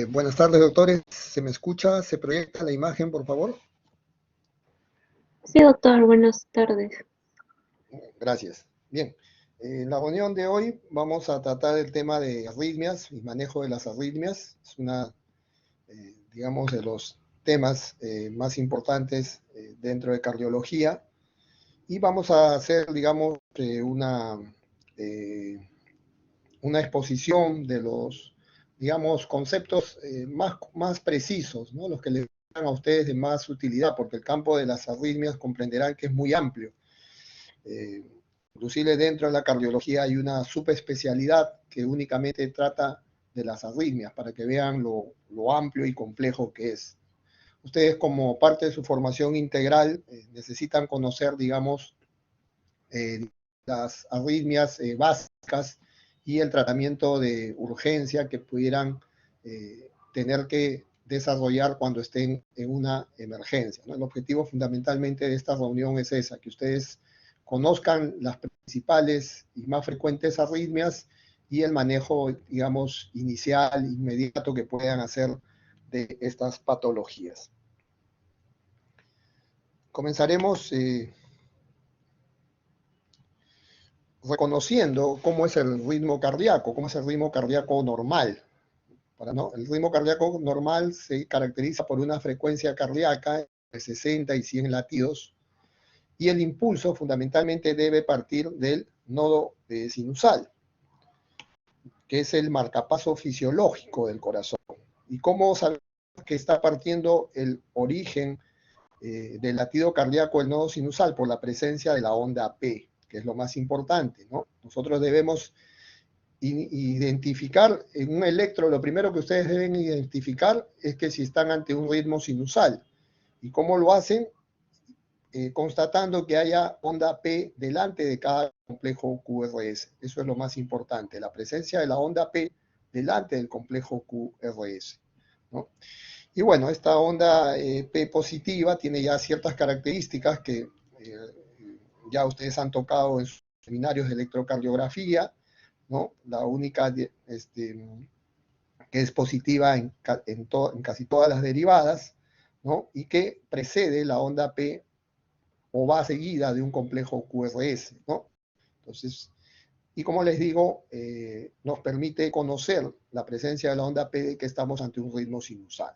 Buenas tardes, doctores. ¿Se me escucha? ¿Se proyecta la imagen, por favor? Sí, doctor, buenas tardes. Gracias. Bien, en la reunión de hoy vamos a tratar el tema de arritmias y manejo de las arritmias. Es una, digamos, de los temas más importantes dentro de cardiología. Y vamos a hacer, digamos, eh, una exposición de los, digamos, conceptos más precisos, ¿no? Los que les dan a ustedes de más utilidad, porque el campo de las arritmias comprenderán que es muy amplio. Eh, Inclusive dentro de la cardiología hay una subespecialidad que únicamente trata de las arritmias, para que vean lo amplio y complejo que es. Ustedes, como parte de su formación integral, necesitan conocer, digamos, las arritmias básicas y el tratamiento de urgencia que pudieran tener que desarrollar cuando estén en una emergencia, ¿no? El objetivo fundamentalmente de esta reunión es esa, que ustedes conozcan las principales y más frecuentes arritmias y el manejo, digamos, inicial, inmediato que puedan hacer de estas patologías. Comenzaremos reconociendo cómo es el ritmo cardíaco, cómo es el ritmo cardíaco normal. El ritmo cardíaco normal se caracteriza por una frecuencia cardíaca de 60 y 100 latidos, y el impulso fundamentalmente debe partir del nodo sinusal, que es el marcapaso fisiológico del corazón. ¿Y cómo sabemos que está partiendo el origen del latido cardíaco del nodo sinusal? Por la presencia de la onda P, que es lo más importante, ¿no? Nosotros debemos identificar en un electro, lo primero que ustedes deben identificar es que si están ante un ritmo sinusal. ¿Y cómo lo hacen? Constatando que haya onda P delante de cada complejo QRS. Eso es lo más importante, la presencia de la onda P delante del complejo QRS, ¿no? Y bueno, esta onda P positiva tiene ya ciertas características que ya ustedes han tocado en sus seminarios de electrocardiografía, ¿no? La única que es positiva en casi todas las derivadas, ¿no? Y que precede la onda P o va seguida de un complejo QRS, ¿no? Entonces, y como les digo, nos permite conocer la presencia de la onda P de que estamos ante un ritmo sinusal.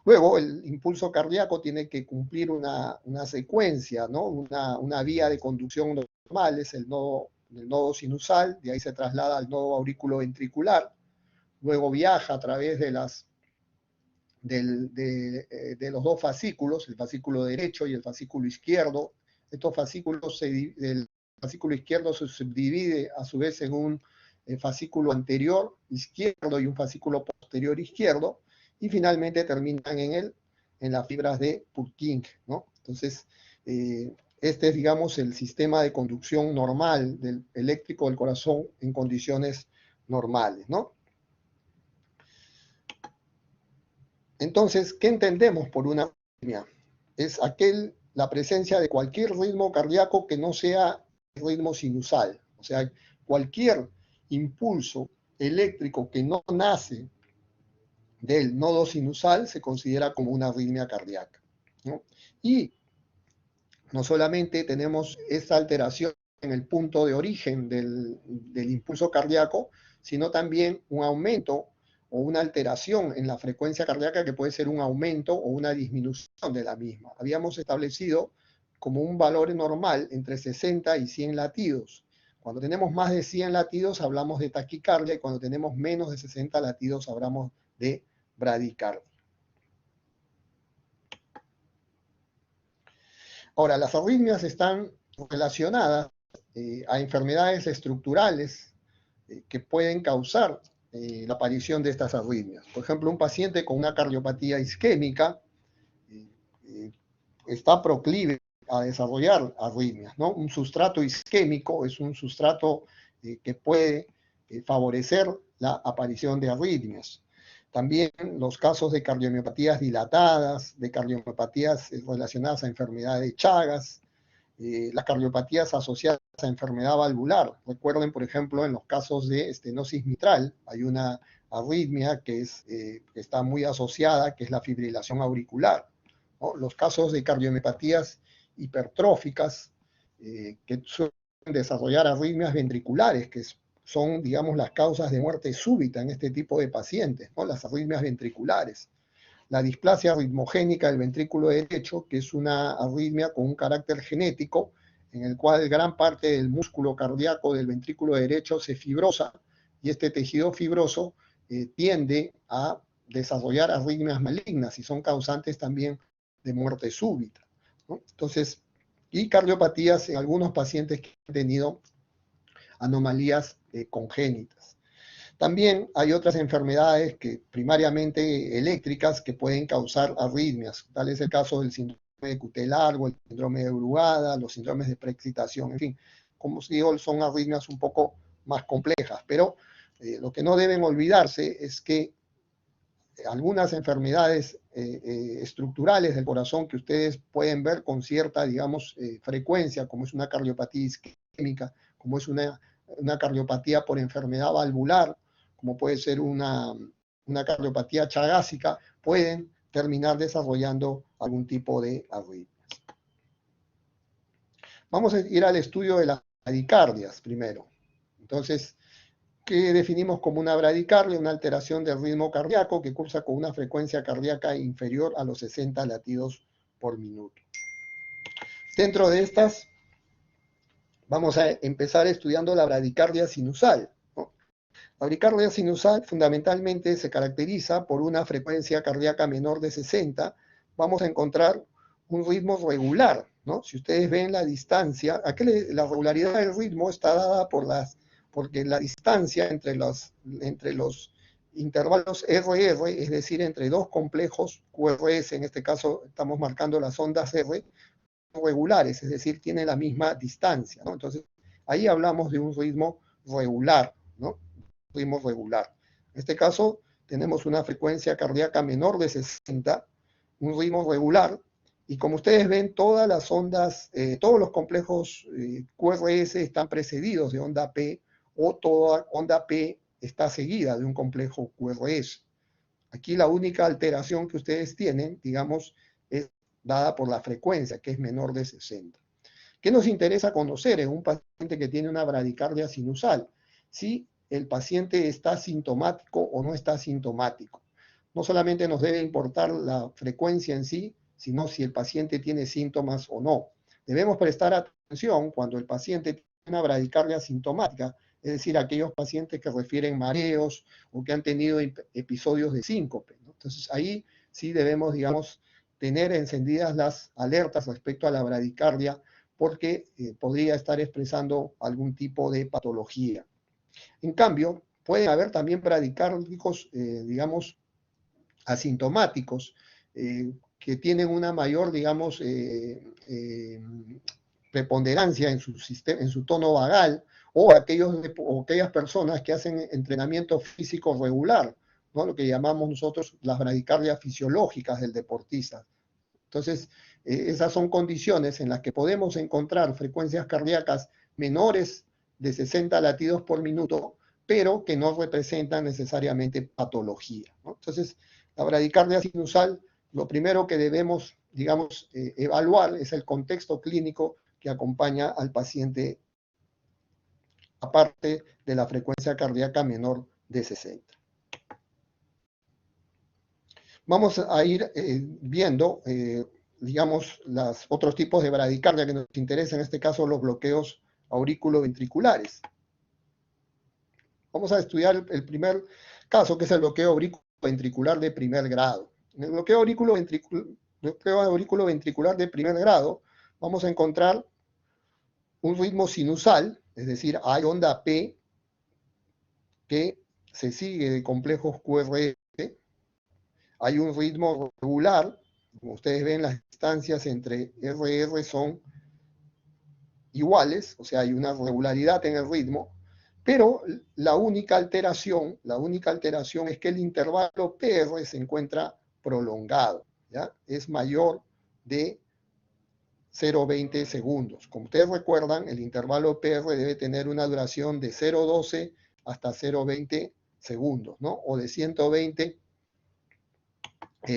Luego, el impulso cardíaco tiene que cumplir una secuencia, ¿no? Una vía de conducción normal, es el nodo sinusal, de ahí se traslada al nodo auriculoventricular, luego viaja a través de los dos fascículos, el fascículo derecho y el fascículo izquierdo. Estos fascículos, el fascículo izquierdo se subdivide a su vez en un fascículo anterior izquierdo y un fascículo posterior izquierdo, y finalmente terminan en las fibras de Purkinje, ¿no? Entonces, este es, digamos, el sistema de conducción normal del eléctrico del corazón en condiciones normales, ¿no? Entonces, ¿qué entendemos por una arritmia? Es la presencia de cualquier ritmo cardíaco que no sea ritmo sinusal. O sea, cualquier impulso eléctrico que no nace del nodo sinusal se considera como una arritmia cardíaca, ¿no? Y no solamente tenemos esta alteración en el punto de origen del impulso cardíaco, sino también un aumento o una alteración en la frecuencia cardíaca, que puede ser un aumento o una disminución de la misma. Habíamos establecido como un valor normal entre 60 y 100 latidos. Cuando tenemos más de 100 latidos hablamos de taquicardia, y cuando tenemos menos de 60 latidos hablamos de bradicardia. Ahora, las arritmias están relacionadas a enfermedades estructurales que pueden causar la aparición de estas arritmias. Por ejemplo, un paciente con una cardiopatía isquémica está proclive a desarrollar arritmias, ¿no? Un sustrato isquémico es un sustrato que puede favorecer la aparición de arritmias. También los casos de cardiomiopatías dilatadas, de cardiomiopatías relacionadas a enfermedad de Chagas, las cardiopatías asociadas a enfermedad valvular. Recuerden, por ejemplo, en los casos de estenosis mitral, hay una arritmia que está muy asociada, que es la fibrilación auricular, ¿no? Los casos de cardiomiopatías hipertróficas que suelen desarrollar arritmias ventriculares, que son, digamos, las causas de muerte súbita en este tipo de pacientes, ¿no? Las arritmias ventriculares. La displasia ritmogénica del ventrículo derecho, que es una arritmia con un carácter genético, en el cual gran parte del músculo cardíaco del ventrículo derecho se fibrosa, y este tejido fibroso tiende a desarrollar arritmias malignas y son causantes también de muerte súbita, ¿no? Entonces, y cardiopatías en algunos pacientes que han tenido anomalías congénitas. También hay otras enfermedades que primariamente eléctricas que pueden causar arritmias. Tal es el caso del síndrome de cuté largo, el síndrome de Brugada, los síndromes de preexcitación, en fin. Como os digo, son arritmias un poco más complejas, pero lo que no deben olvidarse es que algunas enfermedades estructurales del corazón que ustedes pueden ver con cierta, digamos, frecuencia, como es una cardiopatía isquémica, como es una cardiopatía por enfermedad valvular, como puede ser una cardiopatía chagásica, pueden terminar desarrollando algún tipo de arritmias. Vamos a ir al estudio de las bradicardias primero. Entonces, ¿qué definimos como una bradicardia? Una alteración del ritmo cardíaco que cursa con una frecuencia cardíaca inferior a los 60 latidos por minuto. Dentro de estas, vamos a empezar estudiando la bradicardia sinusal, ¿no? La bradicardia sinusal fundamentalmente se caracteriza por una frecuencia cardíaca menor de 60. Vamos a encontrar un ritmo regular, ¿no? Si ustedes ven la distancia, la regularidad del ritmo está dada porque la distancia entre los intervalos RR, es decir, entre dos complejos QRS, en este caso estamos marcando las ondas R, regulares, es decir, tienen la misma distancia, ¿no? Entonces, ahí hablamos de un ritmo regular, ¿no? Ritmo regular. En este caso, tenemos una frecuencia cardíaca menor de 60, un ritmo regular, y como ustedes ven, todas las ondas, todos los complejos QRS están precedidos de onda P, o toda onda P está seguida de un complejo QRS. Aquí la única alteración que ustedes tienen, digamos, es dada por la frecuencia, que es menor de 60. ¿Qué nos interesa conocer en un paciente que tiene una bradicardia sinusal? Si el paciente está sintomático o no está sintomático. No solamente nos debe importar la frecuencia en sí, sino si el paciente tiene síntomas o no. Debemos prestar atención cuando el paciente tiene una bradicardia sintomática, es decir, aquellos pacientes que refieren mareos o que han tenido episodios de síncope, ¿no? Entonces ahí sí debemos, digamos, tener encendidas las alertas respecto a la bradicardia porque podría estar expresando algún tipo de patología. En cambio, pueden haber también bradicárdicos, digamos, asintomáticos, que tienen una mayor, digamos, preponderancia en su tono vagal, o aquellas personas que hacen entrenamiento físico regular, ¿no? Lo que llamamos nosotros las bradicardias fisiológicas del deportista. Entonces, esas son condiciones en las que podemos encontrar frecuencias cardíacas menores de 60 latidos por minuto, pero que no representan necesariamente patología, ¿no? Entonces, la bradicardia sinusal, lo primero que debemos, digamos, evaluar es el contexto clínico que acompaña al paciente, aparte de la frecuencia cardíaca menor de 60. Vamos a ir viendo, digamos, los otros tipos de bradicardia que nos interesan, en este caso los bloqueos aurículo-ventriculares. Vamos a estudiar el primer caso, que es el bloqueo auriculoventricular de primer grado. En el bloqueo auriculoventricular de primer grado vamos a encontrar un ritmo sinusal, es decir, hay onda P que se sigue de complejos QRS, hay un ritmo regular, como ustedes ven, las distancias entre RR son iguales, o sea, hay una regularidad en el ritmo, pero la única alteración es que el intervalo PR se encuentra prolongado, ¿ya? Es mayor de 0,20 segundos. Como ustedes recuerdan, el intervalo PR debe tener una duración de 0,12 hasta 0,20 segundos, ¿no? O de 120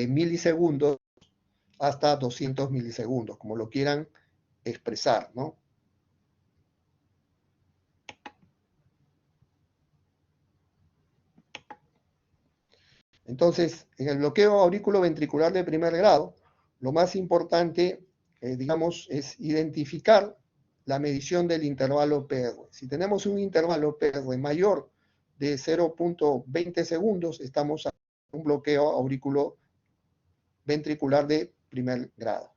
milisegundos hasta 200 milisegundos, como lo quieran expresar, ¿no? Entonces, en el bloqueo aurículo-ventricular de primer grado, lo más importante, digamos, es identificar la medición del intervalo PR. Si tenemos un intervalo PR mayor de 0.20 segundos, estamos en un bloqueo aurículo-ventricular de primer grado.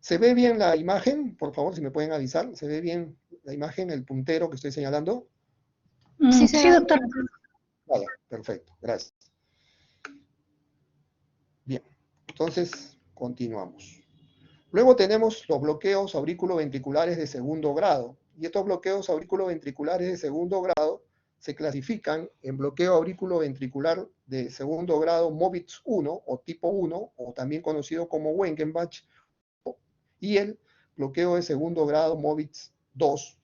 ¿Se ve bien la imagen? Por favor, si me pueden avisar. ¿Se ve bien la imagen, el puntero que estoy señalando? Sí, Sí, doctor. Vale, perfecto, gracias. Bien, entonces continuamos. Luego tenemos los bloqueos aurículo-ventriculares de segundo grado. Y estos bloqueos aurículo-ventriculares de segundo grado se clasifican en bloqueo aurículo-ventricular de segundo grado MOVITZ 1 o tipo 1, o también conocido como Wengenbach, y el bloqueo de segundo grado MOVITZ 2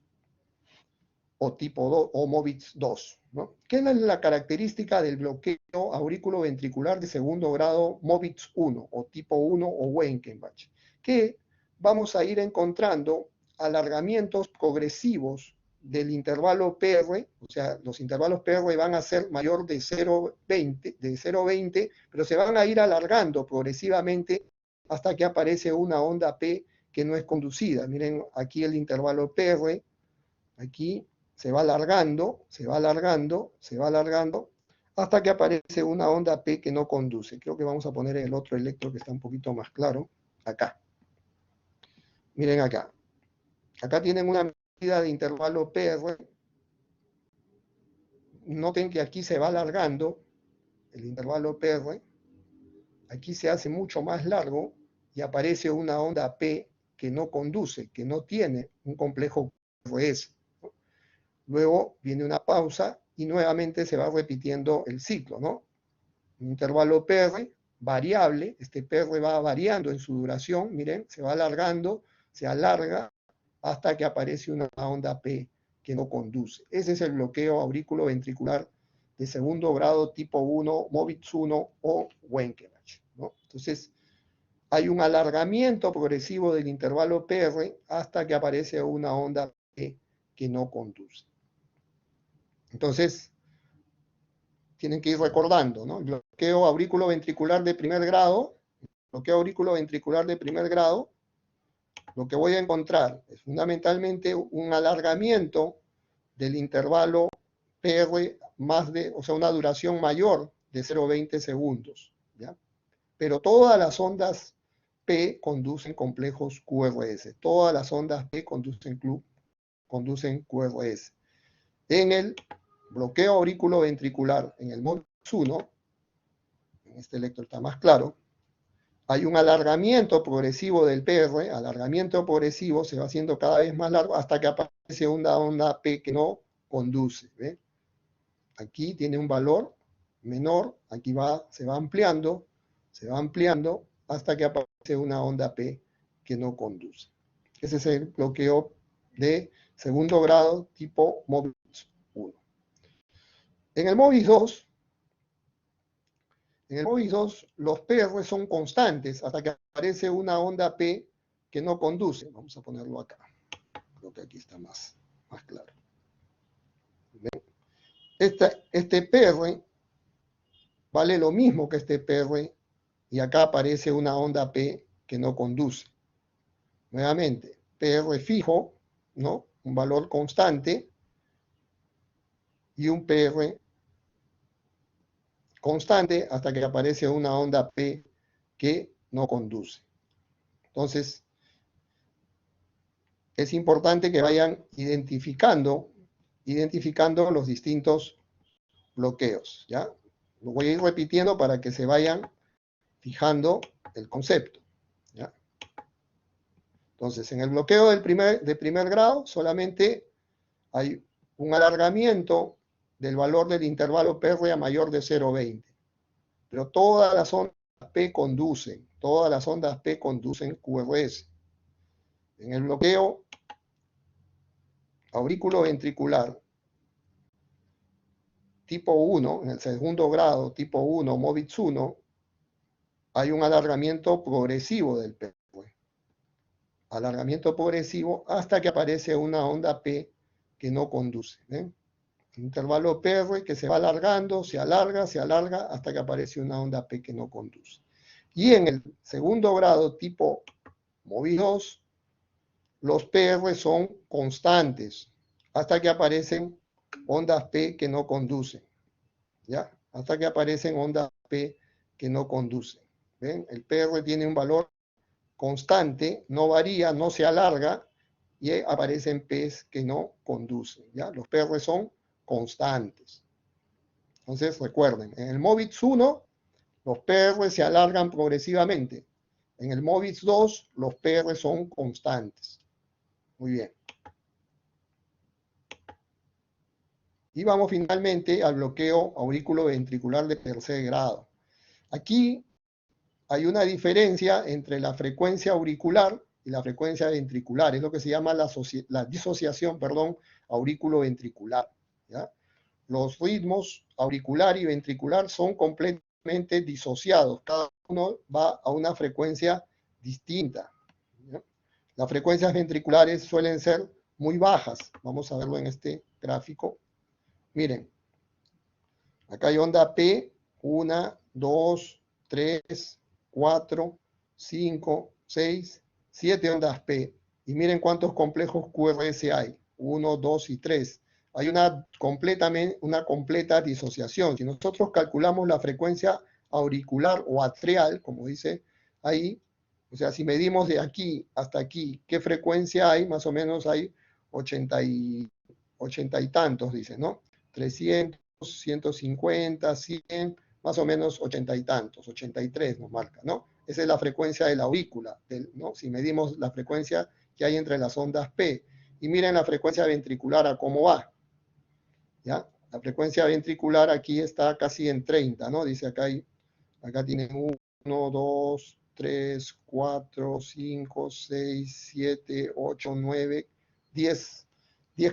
o tipo 2 o MOVITZ 2, ¿no? ¿Qué es la característica del bloqueo aurículo-ventricular de segundo grado MOVITZ 1 o tipo 1 o Wengenbach? Que vamos a ir encontrando alargamientos progresivos del intervalo PR, o sea, los intervalos PR van a ser mayor de 0,20, pero se van a ir alargando progresivamente hasta que aparece una onda P que no es conducida. Miren aquí el intervalo PR, aquí se va alargando, se va alargando, se va alargando, hasta que aparece una onda P que no conduce. Creo que vamos a poner el otro electro que está un poquito más claro, acá. Miren acá. Acá tienen una medida de intervalo PR. Noten que aquí se va alargando el intervalo PR. Aquí se hace mucho más largo y aparece una onda P que no conduce, que no tiene un complejo QRS. Luego viene una pausa y nuevamente se va repitiendo el ciclo, ¿no? Un intervalo PR variable, este PR va variando en su duración, miren, se va alargando, se alarga hasta que aparece una onda P que no conduce. Ese es el bloqueo aurículo-ventricular de segundo grado tipo 1, MOVITZ 1 o Wengenbach, ¿no? Entonces, hay un alargamiento progresivo del intervalo PR hasta que aparece una onda P que no conduce. Entonces, tienen que ir recordando, ¿no? El bloqueo aurículo-ventricular de primer grado, bloqueo aurículo-ventricular de primer grado, lo que voy a encontrar es fundamentalmente un alargamiento del intervalo PR o sea, una duración mayor de 0,20 segundos, ¿ya? Pero todas las ondas P conducen complejos QRS, todas las ondas P conducen QRS. En el bloqueo aurículo-ventricular, en el MOVITZ 1, en este electro está más claro, hay un alargamiento progresivo del PR, alargamiento progresivo, se va haciendo cada vez más largo hasta que aparece una onda P que no conduce, ¿ve? Aquí tiene un valor menor, aquí se va ampliando hasta que aparece una onda P que no conduce. Ese es el bloqueo de segundo grado tipo MOVITZ 1. En el MOVITZ 2, los PR son constantes hasta que aparece una onda P que no conduce. Vamos a ponerlo acá. Creo que aquí está más claro. Este PR vale lo mismo que este PR y acá aparece una onda P que no conduce. Nuevamente, PR fijo, ¿no? Un valor constante y un PR constante hasta que aparece una onda P que no conduce. Entonces, es importante que vayan identificando los distintos bloqueos, ¿ya? Lo voy a ir repitiendo para que se vayan fijando el concepto, ¿ya? Entonces, en el bloqueo de primer grado solamente hay un alargamiento del valor del intervalo PR a mayor de 0,20. Pero todas las ondas P conducen QRS. En el bloqueo aurículo-ventricular tipo 1, en el segundo grado tipo 1, MOVIX 1, hay un alargamiento progresivo del PR. Alargamiento progresivo hasta que aparece una onda P que no conduce. ¿Ven? Intervalo PR que se va alargando, se alarga hasta que aparece una onda P que no conduce. Y en el segundo grado tipo MOVIX 2, los PR son constantes hasta que aparecen ondas P que no conducen. ¿Ya? Hasta que aparecen ondas P que no conducen. ¿Ven? El PR tiene un valor constante, no varía, no se alarga, y aparecen P's que no conducen. ¿Ya? Los PR son constantes. Entonces, recuerden, en el MOVIX 1, los PR se alargan progresivamente. En el MOVIX 2, los PR son constantes. Muy bien. Y vamos finalmente al bloqueo auriculoventricular de tercer grado. Aquí hay una diferencia entre la frecuencia auricular y la frecuencia ventricular. Es lo que se llama la disociación, auriculoventricular. ¿Ya? Los ritmos auricular y ventricular son completamente disociados. Cada uno va a una frecuencia distinta. ¿Ya? Las frecuencias ventriculares suelen ser muy bajas. Vamos a verlo en este gráfico. Miren, acá hay onda P, 1, 2, 3, 4, 5, 6, 7 ondas P. Y miren cuántos complejos QRS hay. 1, 2 y 3. Hay una completa disociación. Si nosotros calculamos la frecuencia auricular o atrial, como dice ahí, o sea, si medimos de aquí hasta aquí, ¿qué frecuencia hay? Más o menos hay 80 y tantos, dice, ¿no? 300, 150, 100, más o menos 80 y tantos, 83 nos marca, ¿no? Esa es la frecuencia de la aurícula, ¿no? Si medimos la frecuencia que hay entre las ondas P. Y miren la frecuencia ventricular a cómo va, ¿ya? La frecuencia ventricular aquí está casi en 30, ¿no? Dice acá tienen 1, 2, 3, 4, 5, 6, 7, 8, 9, 10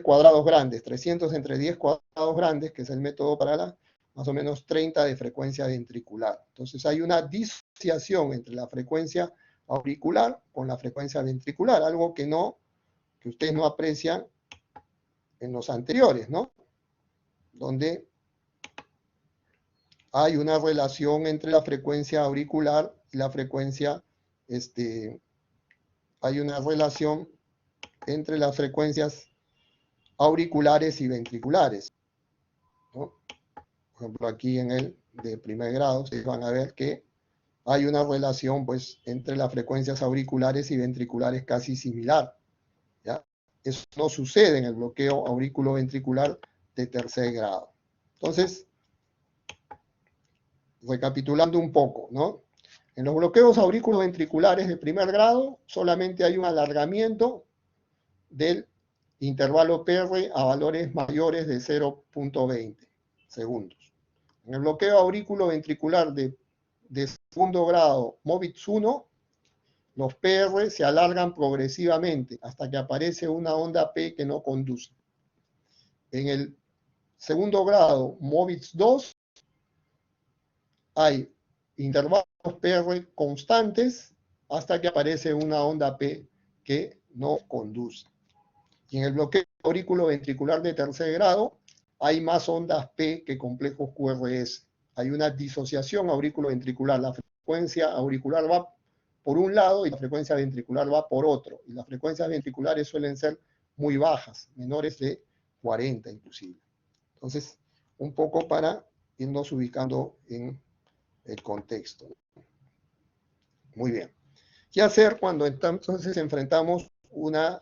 cuadrados grandes, 300 entre 10 cuadrados grandes, que es el método para más o menos 30 de frecuencia ventricular. Entonces hay una disociación entre la frecuencia auricular con la frecuencia ventricular, algo que ustedes no aprecian en los anteriores, ¿no? Donde hay una relación entre la frecuencia auricular y la frecuencia, hay una relación entre las frecuencias auriculares y ventriculares, ¿no? Por ejemplo, aquí en el de primer grado, ustedes van a ver que hay una relación, pues, entre las frecuencias auriculares y ventriculares casi similar, ¿ya? Eso no sucede en el bloqueo auriculoventricular de tercer grado. Entonces, recapitulando un poco, ¿no? En los bloqueos auriculoventriculares de primer grado solamente hay un alargamiento del intervalo PR a valores mayores de 0.20 segundos. En el bloqueo auriculoventricular de segundo grado MOVIX 1, los PR se alargan progresivamente hasta que aparece una onda P que no conduce. En el segundo grado MOVIX 2, hay intervalos PR constantes hasta que aparece una onda P que no conduce. Y en el bloqueo auriculoventricular de tercer grado hay más ondas P que complejos QRS. Hay una disociación auriculoventricular. La frecuencia auricular va por un lado y la frecuencia ventricular va por otro. Y las frecuencias ventriculares suelen ser muy bajas, menores de 40 inclusive. Entonces, un poco para irnos ubicando en el contexto. Muy bien. ¿Qué hacer cuando entonces enfrentamos una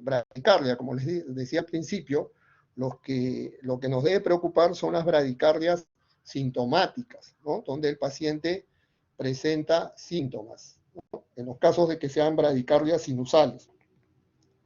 bradicardia? Como les decía al principio, lo que nos debe preocupar son las bradicardias sintomáticas, ¿no? Donde el paciente presenta síntomas, ¿no? En los casos de que sean bradicardias sinusales.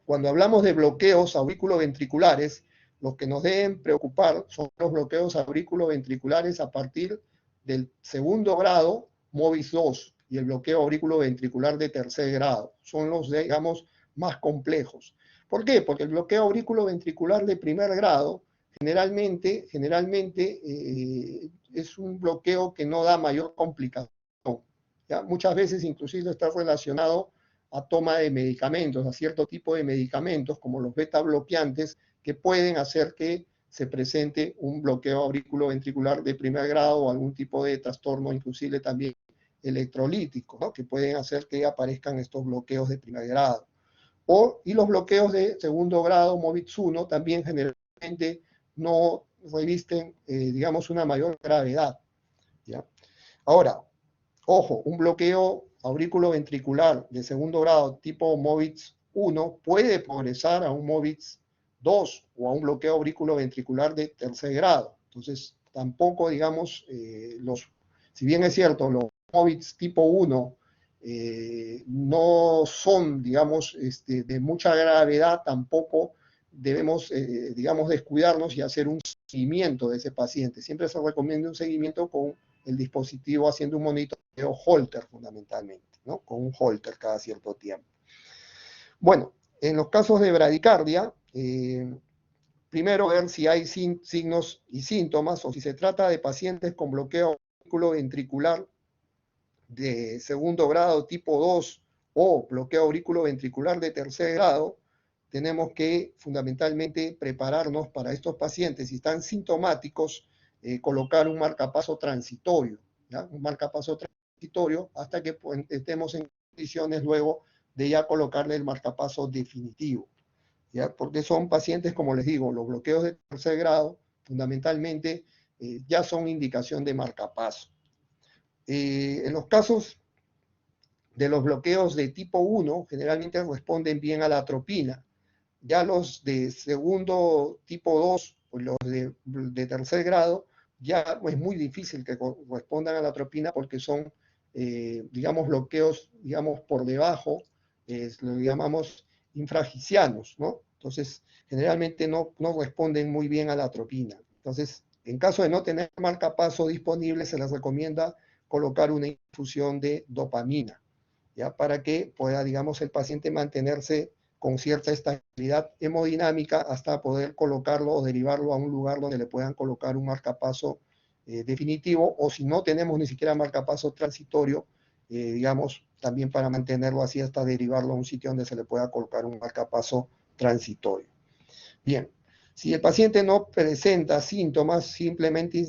Cuando hablamos de bloqueos auriculoventriculares, los que nos deben preocupar son los bloqueos auriculoventriculares a partir del segundo grado, MOVIX 2, y el bloqueo auriculoventricular de tercer grado. Son los, digamos, más complejos. ¿Por qué? Porque el bloqueo auriculoventricular de primer grado generalmente es un bloqueo que no da mayor complicación. ¿Ya? Muchas veces inclusive está relacionado a toma de medicamentos, a cierto tipo de medicamentos, como los beta bloqueantes, que pueden hacer que se presente un bloqueo auriculoventricular de primer grado o algún tipo de trastorno, inclusive también electrolítico, ¿no? Que pueden hacer que aparezcan estos bloqueos de primer grado. Y los bloqueos de segundo grado, MOVIX 1, también generalmente no revisten, digamos, una mayor gravedad. ¿Ya? Ahora, ojo, un bloqueo auriculoventricular de segundo grado tipo MOVIX 1 puede progresar a un MOVIX 2 o a un bloqueo auriculoventricular de tercer grado. Entonces, tampoco, digamos, si bien es cierto, los MOVIX tipo 1 no son, digamos, de mucha gravedad, tampoco debemos, digamos, descuidarnos y hacer un seguimiento de ese paciente. Siempre se recomienda un seguimiento con el dispositivo haciendo un monitoreo Holter fundamentalmente, ¿no? Con un Holter cada cierto tiempo. Bueno, en los casos de bradicardia, primero ver si hay signos y síntomas o si se trata de pacientes con bloqueo auriculoventricular de segundo grado tipo 2 o bloqueo auriculoventricular de tercer grado, tenemos que fundamentalmente prepararnos para estos pacientes. Si están sintomáticos, colocar un marcapaso transitorio, ¿ya? Un marcapaso transitorio hasta que pues, estemos en condiciones luego de ya colocarle el marcapaso definitivo, ¿ya? Porque son pacientes, como les digo, los bloqueos de tercer grado fundamentalmente ya son indicación de marcapaso. En los casos de los bloqueos de tipo 1, generalmente responden bien a la atropina. Ya los de segundo tipo 2, o los de tercer grado, ya es muy difícil que respondan a la atropina porque son, digamos, bloqueos, digamos, por debajo, lo llamamos infragicianos, ¿no? Entonces, generalmente no responden muy bien a la atropina. Entonces, en caso de no tener marcapaso disponible, se les recomienda colocar una infusión de dopamina, ¿ya? Para que pueda, digamos, el paciente mantenerse con cierta estabilidad hemodinámica hasta poder colocarlo o derivarlo a un lugar donde le puedan colocar un marcapaso definitivo, o si no tenemos ni siquiera marcapaso transitorio, digamos, también para mantenerlo así hasta derivarlo a un sitio donde se le pueda colocar un marcapaso transitorio. Bien, si el paciente no presenta síntomas, simplemente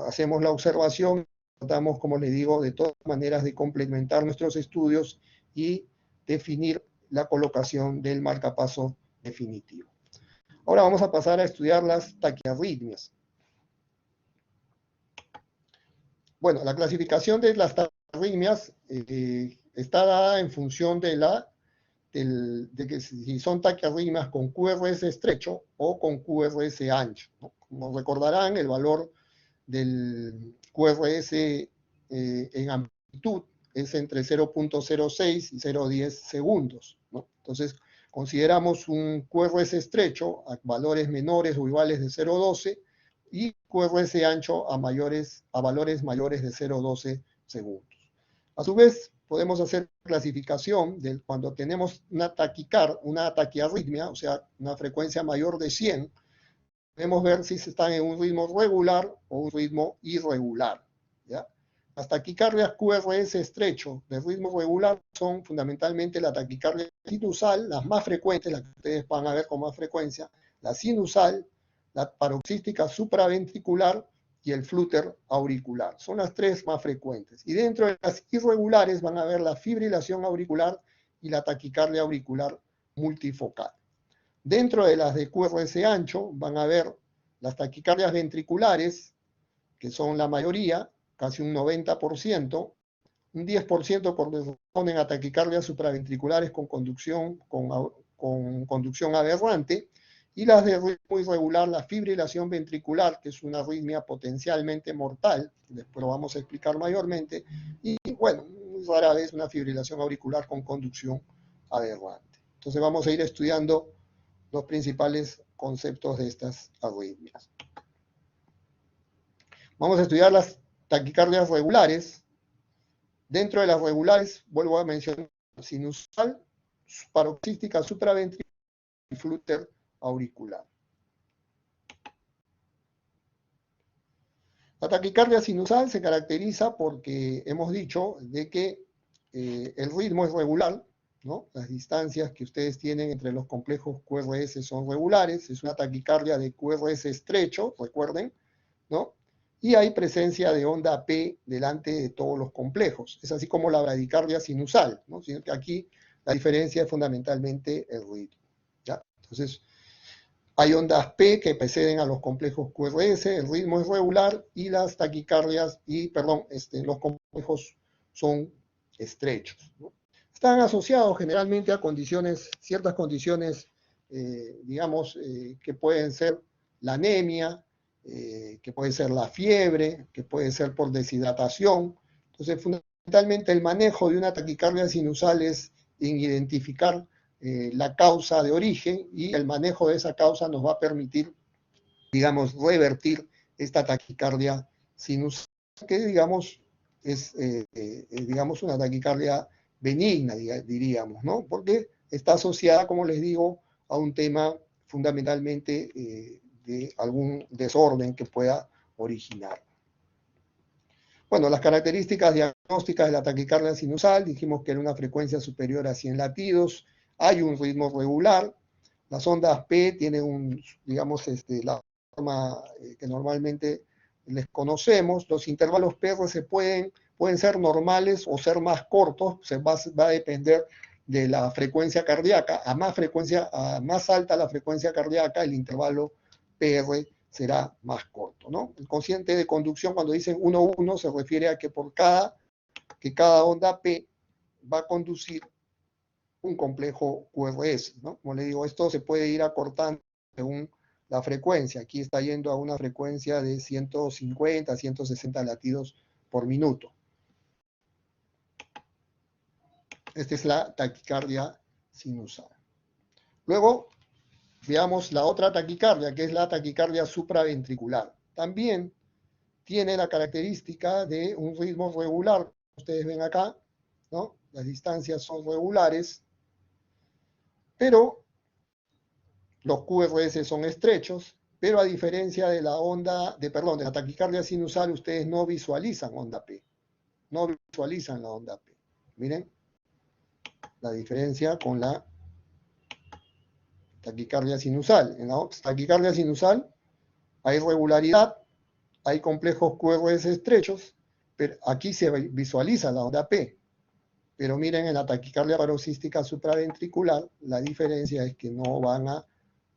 hacemos la observación, tratamos, como les digo, de todas maneras de complementar nuestros estudios y definir la colocación del marcapaso definitivo. Ahora vamos a pasar a estudiar las taquiarritmias. Bueno, la clasificación de las taquiarritmias está dada en función de que si son taquiarritmias con QRS estrecho o con QRS ancho, ¿no? Como recordarán, el valor del QRS en amplitud es entre 0.06 y 0.10 segundos, ¿no? Entonces, consideramos un QRS estrecho a valores menores o iguales de 0.12 y QRS ancho a valores mayores de 0.12 segundos. A su vez, podemos hacer clasificación de cuando tenemos una taquiarritmia, o sea, una frecuencia mayor de 100, podemos ver si se están en un ritmo regular o un ritmo irregular, ¿ya? Las taquicardias QRS estrecho de ritmo regular son fundamentalmente la taquicardia sinusal, las más frecuentes, las que ustedes van a ver con más frecuencia, la sinusal, la paroxística supraventricular y el flúter auricular. Son las tres más frecuentes. Y dentro de las irregulares van a ver la fibrilación auricular y la taquicardia auricular multifocal. Dentro de las de QRS ancho van a ver las taquicardias ventriculares, que son la mayoría, casi un 90%, un 10% corresponden a taquicardias supraventriculares con conducción aberrante, y las de ritmo irregular, la fibrilación ventricular, que es una arritmia potencialmente mortal, después lo vamos a explicar mayormente, y bueno, muy rara vez una fibrilación auricular con conducción aberrante. Entonces vamos a ir estudiando los principales conceptos de estas arritmias. Vamos a estudiar las taquicardias regulares. Dentro de las regulares, vuelvo a mencionar sinusal, paroxística supraventricular y flúter auricular. La taquicardia sinusal se caracteriza porque hemos dicho de que el ritmo es regular, ¿no? Las distancias que ustedes tienen entre los complejos QRS son regulares, es una taquicardia de QRS estrecho, recuerden, ¿no? Y hay presencia de onda P delante de todos los complejos. Es así como la bradicardia sinusal, ¿no? Sino que aquí la diferencia es fundamentalmente el ritmo, ¿ya? Entonces, hay ondas P que preceden a los complejos QRS, el ritmo es regular y las taquicardias, los complejos son estrechos, ¿no? Están asociados generalmente a condiciones, ciertas condiciones, que pueden ser la anemia, que puede ser la fiebre, que puede ser por deshidratación. Entonces, fundamentalmente el manejo de una taquicardia sinusal es en identificar la causa de origen, y el manejo de esa causa nos va a permitir, digamos, revertir esta taquicardia sinusal, que digamos es una taquicardia benigna, diríamos, ¿no? Porque está asociada, como les digo, a un tema fundamentalmente de algún desorden que pueda originar. Bueno, las características diagnósticas de la taquicardia sinusal, dijimos que era una frecuencia superior a 100 latidos, hay un ritmo regular, las ondas P tienen la forma que normalmente les conocemos, los intervalos PR pueden ser normales o ser más cortos, va a depender de la frecuencia cardíaca. A más alta la frecuencia cardíaca, el intervalo PR será más corto, ¿no? El cociente de conducción, cuando dicen 1,1, se refiere a que cada onda P va a conducir un complejo QRS, ¿no? Como le digo, esto se puede ir acortando según la frecuencia. Aquí está yendo a una frecuencia de 150, 160 latidos por minuto. Esta es la taquicardia sinusal. Luego, veamos la otra taquicardia, que es la taquicardia supraventricular. También tiene la característica de un ritmo regular. Ustedes ven acá, ¿no? Las distancias son regulares, pero los QRS son estrechos, pero a diferencia de de la taquicardia sinusal, ustedes no visualizan onda P. No visualizan la onda P. Miren la diferencia con la taquicardia sinusal. En la taquicardia sinusal hay regularidad, hay complejos QRS estrechos, pero aquí se visualiza la onda P. Pero miren, en la taquicardia paroxística supraventricular, la diferencia es que no van a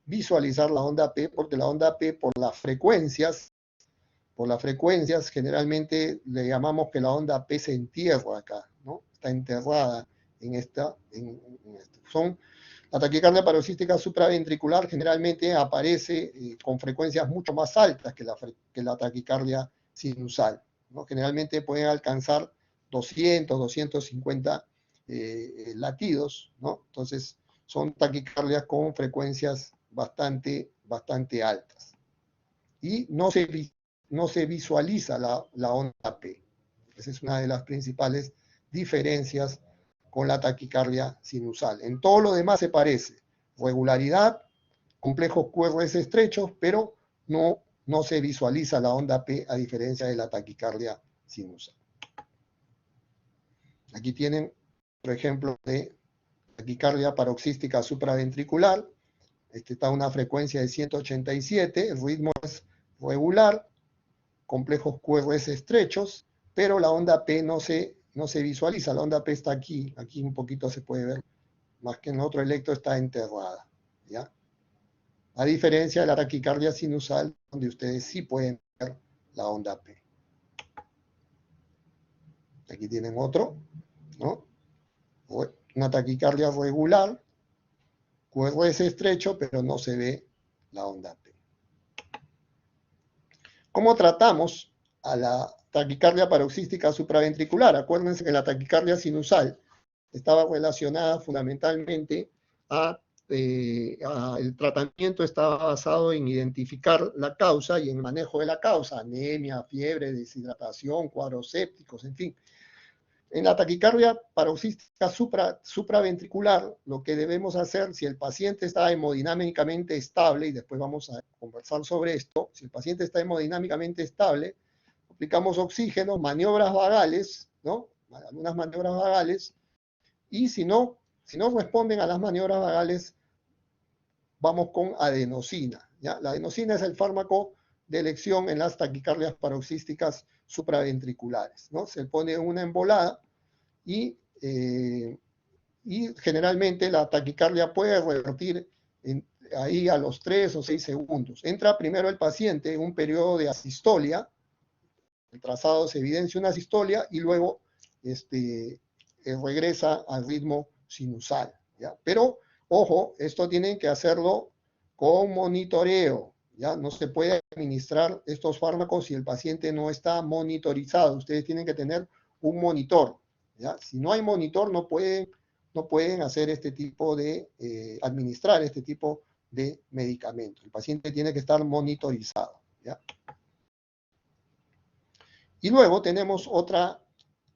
visualizar la onda P, porque la onda P, por las frecuencias, generalmente le llamamos que la onda P se entierra acá, ¿no? Está enterrada en esta. La taquicardia paroxística supraventricular generalmente aparece con frecuencias mucho más altas que la taquicardia sinusal, ¿no? Generalmente pueden alcanzar 200, 250 latidos, ¿no? Entonces, son taquicardias con frecuencias bastante altas. Y no se visualiza la onda P. Esa es una de las principales diferencias con la taquicardia sinusal. En todo lo demás se parece. Regularidad, complejos QRS estrechos, pero no se visualiza la onda P, a diferencia de la taquicardia sinusal. Aquí tienen otro ejemplo de taquicardia paroxística supraventricular. Está a una frecuencia de 187, el ritmo es regular, complejos QRS estrechos, pero la onda P no se visualiza, la onda P está aquí un poquito se puede ver, más que en otro electro está enterrada, ¿ya? A diferencia de la taquicardia sinusal, donde ustedes sí pueden ver la onda P. Aquí tienen otro, ¿no? Una taquicardia regular, QRS estrecho, pero no se ve la onda P. ¿Cómo tratamos a la taquicardia paroxística supraventricular? Acuérdense que la taquicardia sinusal estaba relacionada fundamentalmente el tratamiento estaba basado en identificar la causa y en el manejo de la causa, anemia, fiebre, deshidratación, cuadros sépticos, en fin. En la taquicardia paroxística supraventricular, lo que debemos hacer, si el paciente está hemodinámicamente estable, y después vamos a conversar sobre esto, si el paciente está hemodinámicamente estable, aplicamos oxígeno, maniobras vagales, ¿no? Algunas maniobras vagales, y si no responden a las maniobras vagales, vamos con adenosina, ¿ya? La adenosina es el fármaco de elección en las taquicardias paroxísticas supraventriculares, ¿no? Se pone una embolada y generalmente la taquicardia puede revertir ahí a los 3 o 6 segundos. Entra primero el paciente en un periodo de asistolia, el trazado se evidencia una asistolia y luego regresa al ritmo sinusal, ¿ya? Pero, ojo, esto tienen que hacerlo con monitoreo, ¿ya? No se puede administrar estos fármacos si el paciente no está monitorizado. Ustedes tienen que tener un monitor, ¿ya? Si no hay monitor, no pueden hacer este tipo de, administrar este tipo de medicamentos. El paciente tiene que estar monitorizado, ¿ya? Y luego tenemos otra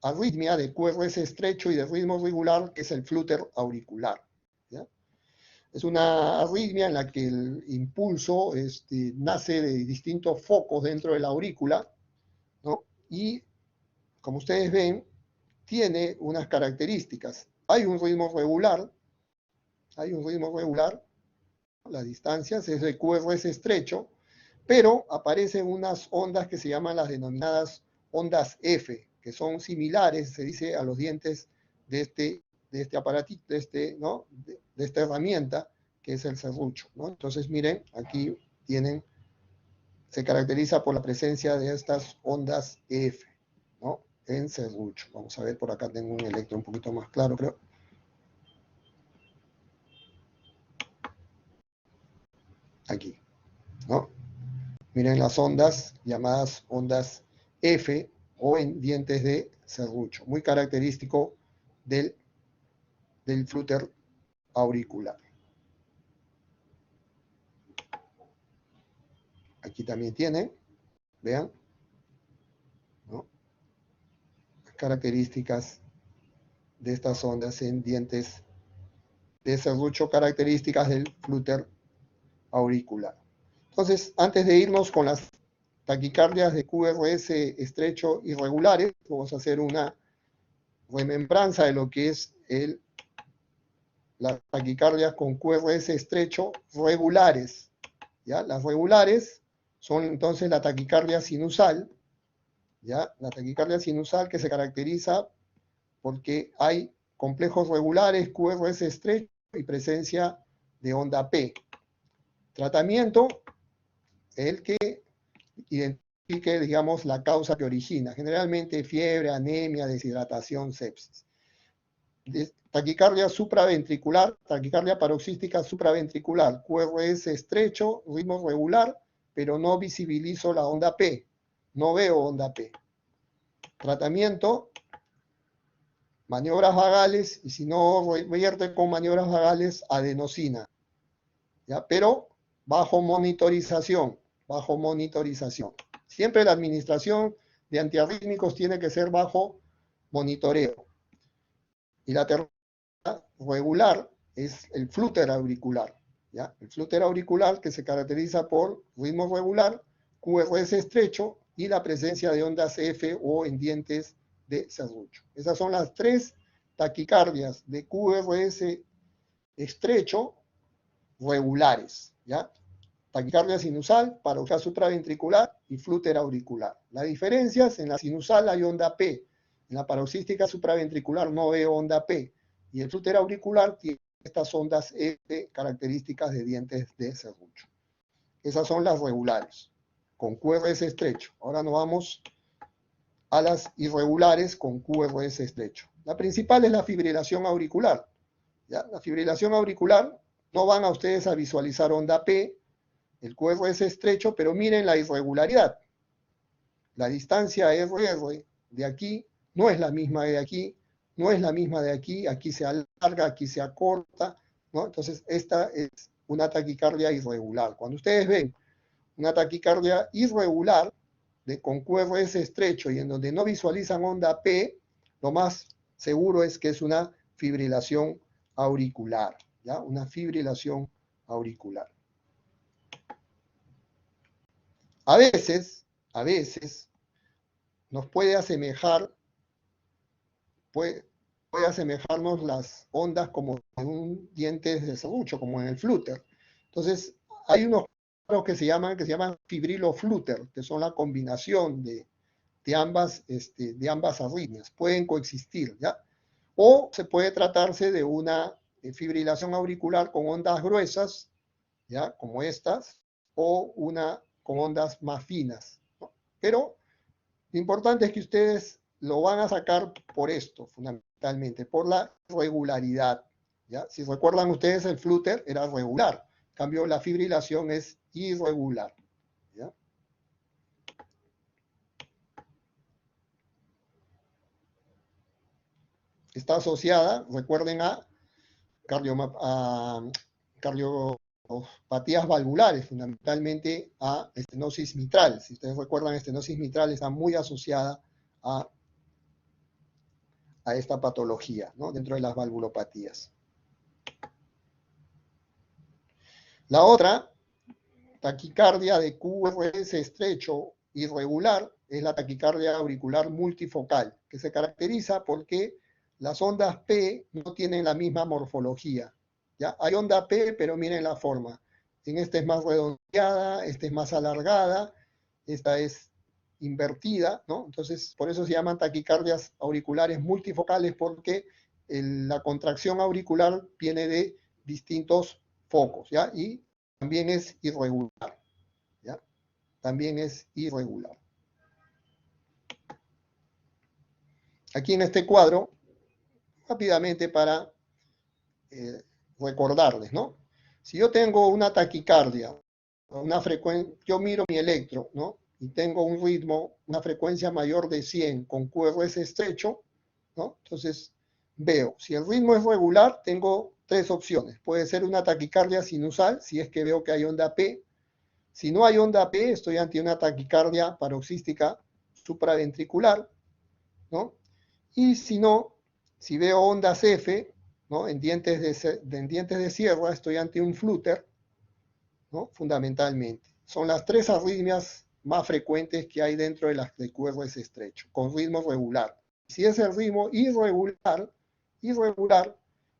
arritmia de QRS estrecho y de ritmo regular, que es el flúter auricular, ¿ya? Es una arritmia en la que el impulso nace de distintos focos dentro de la aurícula, ¿no? Y, como ustedes ven, tiene unas características. Hay un ritmo regular, las distancias es de QRS estrecho, pero aparecen unas ondas que se llaman las denominadas ondas F, que son similares, se dice, a los dientes de este aparatito, ¿no? de esta herramienta, que es el serrucho, ¿no? Entonces, miren, aquí se caracteriza por la presencia de estas ondas F, ¿no? En serrucho. Vamos a ver, por acá tengo un electro un poquito más claro, creo. Aquí, ¿no? Miren las ondas llamadas ondas F o en dientes de serrucho, muy característico del flúter auricular. Aquí también tienen, vean, ¿no? Las características de estas ondas en dientes de serrucho, características del flúter auricular. Entonces, antes de irnos con las taquicardias de QRS estrecho irregulares, vamos a hacer una remembranza de lo que es las taquicardias con QRS estrecho regulares, ¿ya? Las regulares son entonces la taquicardia sinusal, ¿ya? La taquicardia sinusal, que se caracteriza porque hay complejos regulares, QRS estrecho y presencia de onda P. Tratamiento, el que identifique, digamos, la causa que origina, generalmente fiebre, anemia, deshidratación, sepsis. Taquicardia supraventricular, taquicardia paroxística supraventricular, QRS estrecho, ritmo regular, pero no visibilizo la onda P, no veo onda P. Tratamiento, maniobras vagales, y si no revierte con maniobras vagales, adenosina, ¿ya? Pero bajo monitorización, Siempre la administración de antiarrítmicos tiene que ser bajo monitoreo. Y la tercera regular es el flúter auricular, ¿ya? El flúter auricular, que se caracteriza por ritmo regular, QRS estrecho y la presencia de ondas F o en dientes de serrucho. Esas son las 3 taquicardias de QRS estrecho regulares, ¿ya? Taquicardia sinusal, paroxística supraventricular y flúter auricular. Las diferencias: en la sinusal hay onda P, en la paroxística supraventricular no veo onda P, y el flúter auricular tiene estas ondas F características de dientes de serrucho. Esas son las regulares, con QRS estrecho. Ahora nos vamos a las irregulares con QRS estrecho. La principal es la fibrilación auricular, ¿ya? La fibrilación auricular, no van a ustedes a visualizar onda P, el QRS estrecho, pero miren la irregularidad. La distancia RR de aquí no es la misma de aquí, no es la misma de aquí, aquí se alarga, aquí se acorta, ¿no? Entonces, esta es una taquicardia irregular. Cuando ustedes ven una taquicardia irregular con QRS estrecho y en donde no visualizan onda P, lo más seguro es que es una fibrilación auricular, ¿ya? Una fibrilación auricular. A veces, nos puede asemejar, puede asemejarnos las ondas como en un diente de serrucho, como en el flúter. Entonces, hay unos que se llaman fibrilo-flúter, que son la combinación de ambas arritmias, pueden coexistir, ¿ya? O se puede tratarse de una fibrilación auricular con ondas gruesas, ¿ya? Como estas, o una con ondas más finas, ¿no? Pero lo importante es que ustedes lo van a sacar por esto, fundamentalmente, por la regularidad, ¿ya? Si recuerdan ustedes, el flúter era regular, en cambio la fibrilación es irregular, ¿ya? Está asociada, recuerden, a cardiopatías valvulares, fundamentalmente a estenosis mitral. Si ustedes recuerdan, estenosis mitral está muy asociada a esta patología, ¿no? Dentro de las valvulopatías. La otra, taquicardia de QRS estrecho irregular, es la taquicardia auricular multifocal, que se caracteriza porque las ondas P no tienen la misma morfología, ¿ya? Hay onda P, pero miren la forma. En esta es más redondeada, esta es más alargada, esta es invertida, ¿no? Entonces, por eso se llaman taquicardias auriculares multifocales, porque la contracción auricular viene de distintos focos, ¿ya? Y también es irregular, ¿ya? También es irregular. Aquí en este cuadro, rápidamente para recordarles, ¿no? Si yo tengo una taquicardia, una frecuencia, yo miro mi electro, ¿no? Y tengo un ritmo, una frecuencia mayor de 100 con QRS estrecho, ¿no? Entonces veo, si el ritmo es regular, tengo tres opciones. Puede ser una taquicardia sinusal, si es que veo que hay onda P. Si no hay onda P, estoy ante una taquicardia paroxística supraventricular, ¿no? Y si no, si veo ondas F, ¿no? En dientes de sierra, estoy ante un flúter, ¿no? Fundamentalmente. Son las tres arritmias más frecuentes que hay dentro de las de QRS estrecho, con ritmo regular. Si es el ritmo irregular,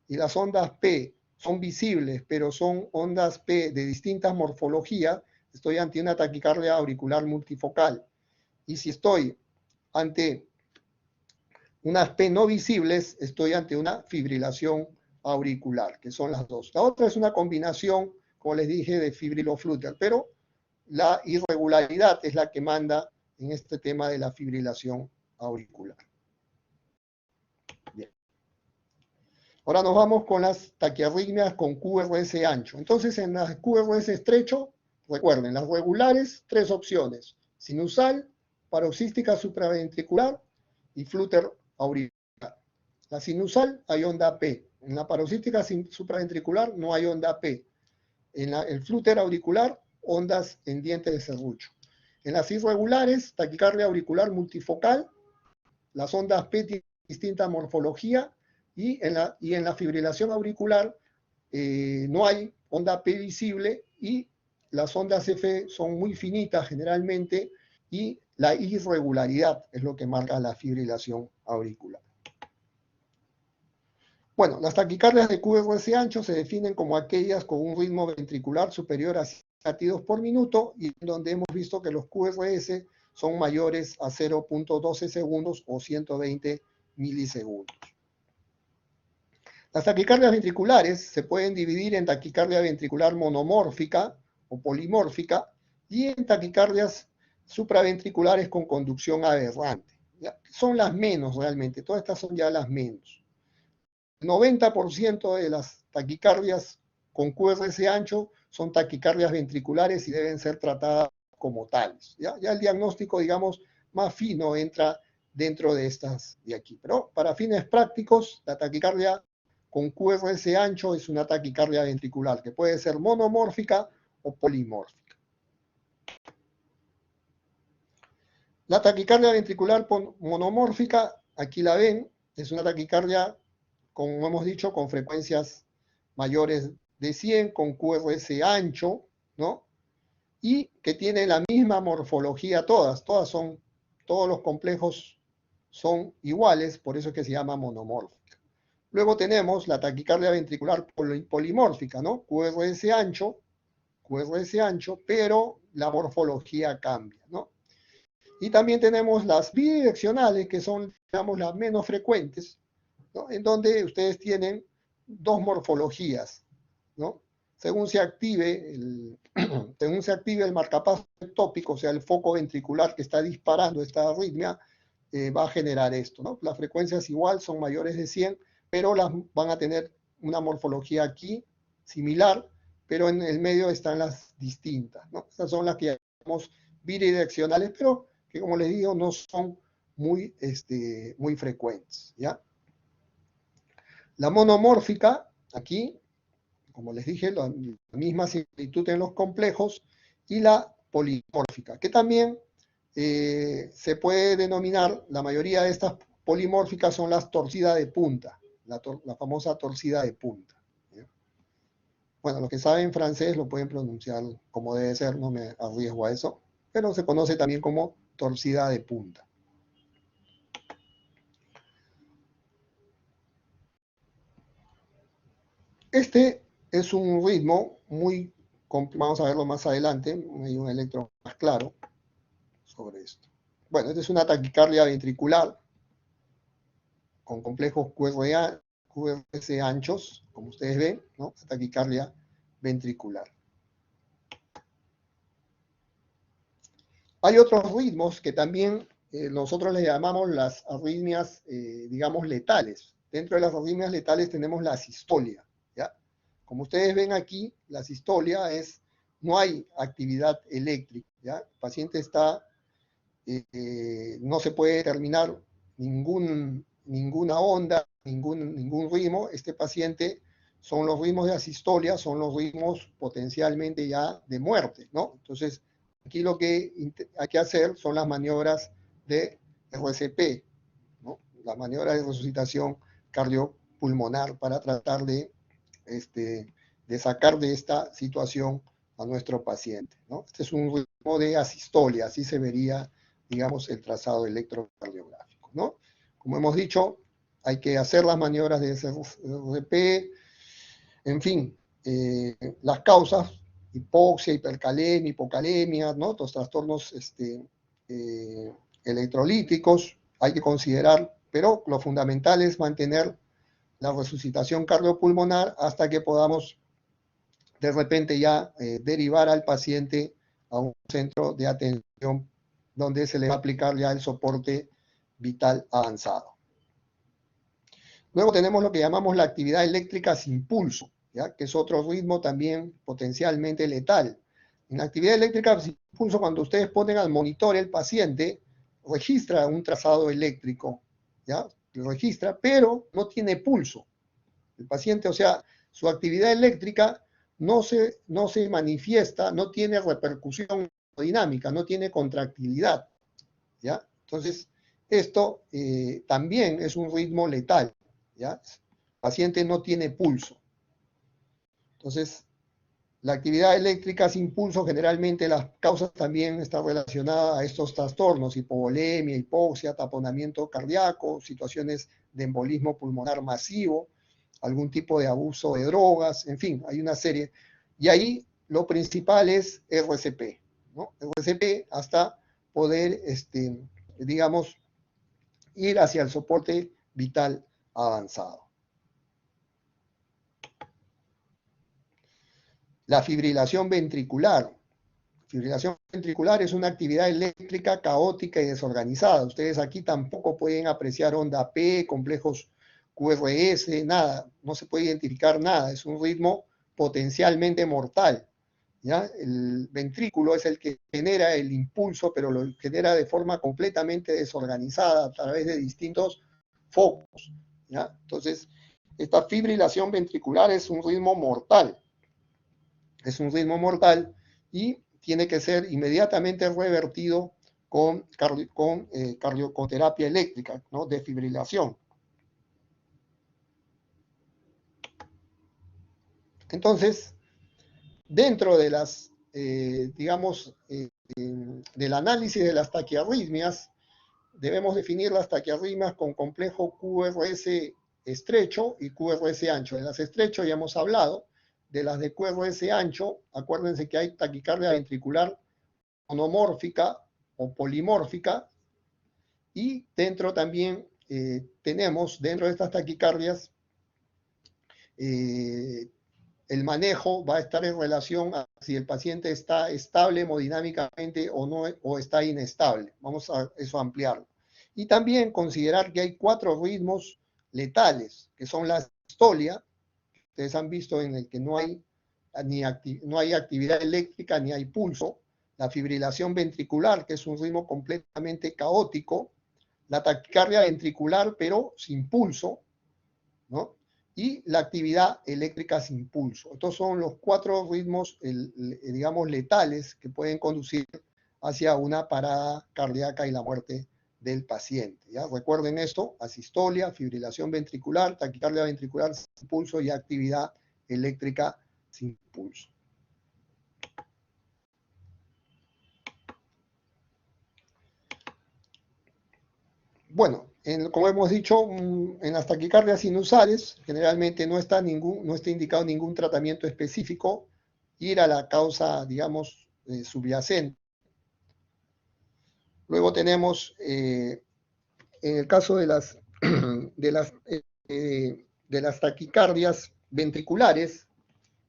y las ondas P son visibles, pero son ondas P de distintas morfologías, estoy ante una taquicardia auricular multifocal. Y si estoy ante unas P no visibles, estoy ante una fibrilación auricular, que son las dos. La otra es una combinación, como les dije, de fibrilo-flúter, pero la irregularidad es la que manda en este tema de la fibrilación auricular. Bien. Ahora nos vamos con las taquiarritmias con QRS ancho. Entonces, en las QRS estrecho, recuerden, las regulares, tres opciones: sinusal, paroxística supraventricular y flúter auricular. La sinusal hay onda P. En la paroxística supraventricular no hay onda P. En el flúter auricular, ondas en diente de serrucho. En las irregulares, taquicardia auricular multifocal, las ondas P tienen distinta morfología, y en la fibrilación auricular no hay onda P visible, y las ondas F son muy finitas generalmente, y la irregularidad es lo que marca la fibrilación auricular. Bueno, las taquicardias de QRS ancho se definen como aquellas con un ritmo ventricular superior a 100 latidos por minuto, y donde hemos visto que los QRS son mayores a 0.12 segundos o 120 milisegundos. Las taquicardias ventriculares se pueden dividir en taquicardia ventricular monomórfica o polimórfica y en taquicardias supraventriculares con conducción aberrante. ¿Ya? Son las menos realmente, todas estas son ya las menos. El 90% de las taquicardias con QRS ancho son taquicardias ventriculares y deben ser tratadas como tales. Ya el diagnóstico, digamos, más fino entra dentro de estas de aquí. Pero para fines prácticos, la taquicardia con QRS ancho es una taquicardia ventricular, que puede ser monomórfica o polimórfica. La taquicardia ventricular monomórfica, aquí la ven, es una taquicardia, como hemos dicho, con frecuencias mayores de 100, con QRS ancho, ¿no? Y que tiene la misma morfología todas son todos los complejos son iguales, por eso es que se llama monomórfica. Luego tenemos la taquicardia ventricular polimórfica, ¿no? QRS ancho, pero la morfología cambia, ¿no? Y también tenemos las bidireccionales, que son, digamos, las menos frecuentes, ¿no? En donde ustedes tienen dos morfologías, ¿no? Según se active el marcapaso ectópico, o sea, el foco ventricular que está disparando esta arritmia, va a generar esto, ¿no? Las frecuencias igual son mayores de 100, pero van a tener una morfología aquí similar, pero en el medio están las distintas, ¿no? Estas son las que llamamos bidireccionales, pero que, como les digo, no son muy frecuentes, ¿ya? La monomórfica, aquí, como les dije, la misma similitud en los complejos, y la polimórfica, que también se puede denominar, la mayoría de estas polimórficas son las torcidas de punta, la famosa torcida de punta. ¿Ya? Bueno, los que saben francés lo pueden pronunciar como debe ser, no me arriesgo a eso, pero se conoce también como torcida de punta. Este es un ritmo muy, vamos a verlo más adelante, hay un electro más claro sobre esto. Bueno, esta es una taquicardia ventricular con complejos QRS anchos, como ustedes ven, ¿no? Taquicardia ventricular. Hay otros ritmos que también nosotros les llamamos las arritmias, digamos, letales. Dentro de las arritmias letales tenemos la sistolia, ¿ya? Como ustedes ven aquí, la sistolia es, no hay actividad eléctrica, ¿ya? El paciente está, no se puede determinar ninguna onda, ningún ritmo. Este paciente, son los ritmos de asistolia, son los ritmos potencialmente ya de muerte, ¿no? Entonces, aquí lo que hay que hacer son las maniobras de RCP, ¿no? Las maniobras de resucitación cardiopulmonar para tratar de sacar de esta situación a nuestro paciente, ¿no? Este es un ritmo de asistolia, así se vería, digamos, el trazado electrocardiográfico, ¿no? Como hemos dicho, hay que hacer las maniobras de SRP, en fin, las causas, hipoxia, hipercalemia, hipocalemia, ¿no? Los trastornos electrolíticos, hay que considerar, pero lo fundamental es mantener la resucitación cardiopulmonar hasta que podamos de repente ya derivar al paciente a un centro de atención donde se le va a aplicar ya el soporte vital avanzado. Luego tenemos lo que llamamos la actividad eléctrica sin pulso, ¿ya? Que es otro ritmo también potencialmente letal. En la actividad eléctrica sin pulso, cuando ustedes ponen al monitor el paciente, registra un trazado eléctrico, ¿ya? Lo registra, pero no tiene pulso. El paciente, o sea, su actividad eléctrica no se manifiesta, no tiene repercusión dinámica, no tiene contractilidad, ¿ya? Entonces, esto también es un ritmo letal, ¿ya? El paciente no tiene pulso. Entonces, la actividad eléctrica sin pulso, generalmente las causas también están relacionadas a estos trastornos, hipovolemia, hipoxia, taponamiento cardíaco, situaciones de embolismo pulmonar masivo, algún tipo de abuso de drogas, en fin, hay una serie. Y ahí lo principal es RCP, ¿no? RCP hasta poder, digamos, ir hacia el soporte vital avanzado. La fibrilación ventricular. Fibrilación ventricular es una actividad eléctrica caótica y desorganizada. Ustedes aquí tampoco pueden apreciar onda P, complejos QRS, nada, no se puede identificar nada. Es un ritmo potencialmente mortal, ¿ya? El ventrículo es el que genera el impulso, pero lo genera de forma completamente desorganizada a través de distintos focos, ¿ya? Entonces, esta fibrilación ventricular es un ritmo mortal. Es un ritmo mortal y tiene que ser inmediatamente revertido con cardioterapia eléctrica, ¿no? Desfibrilación. Entonces, dentro de las, digamos, del análisis de las taquiarritmias, debemos definir las taquiarritmias con complejo QRS estrecho y QRS ancho. De las estrechos ya hemos hablado, de las de QRS ancho, acuérdense que hay taquicardia ventricular monomórfica o polimórfica, y dentro también tenemos, dentro de estas taquicardias, el manejo va a estar en relación a si el paciente está estable hemodinámicamente o no, o está inestable. Vamos a eso ampliarlo. Y también considerar que hay 4 ritmos letales, que son la sistolia, ustedes han visto en el que no hay actividad eléctrica ni hay pulso, la fibrilación ventricular, que es un ritmo completamente caótico, la taquicardia ventricular pero sin pulso, ¿no? Y la actividad eléctrica sin pulso. Estos son los 4 ritmos, digamos, letales que pueden conducir hacia una parada cardíaca y la muerte del paciente. ¿Ya? Recuerden esto: asistolia, fibrilación ventricular, taquicardia ventricular sin pulso y actividad eléctrica sin pulso. Bueno, como hemos dicho, en las taquicardias sinusales generalmente no está indicado ningún tratamiento específico, ir a la causa, digamos, subyacente. Luego tenemos, en el caso de las taquicardias ventriculares,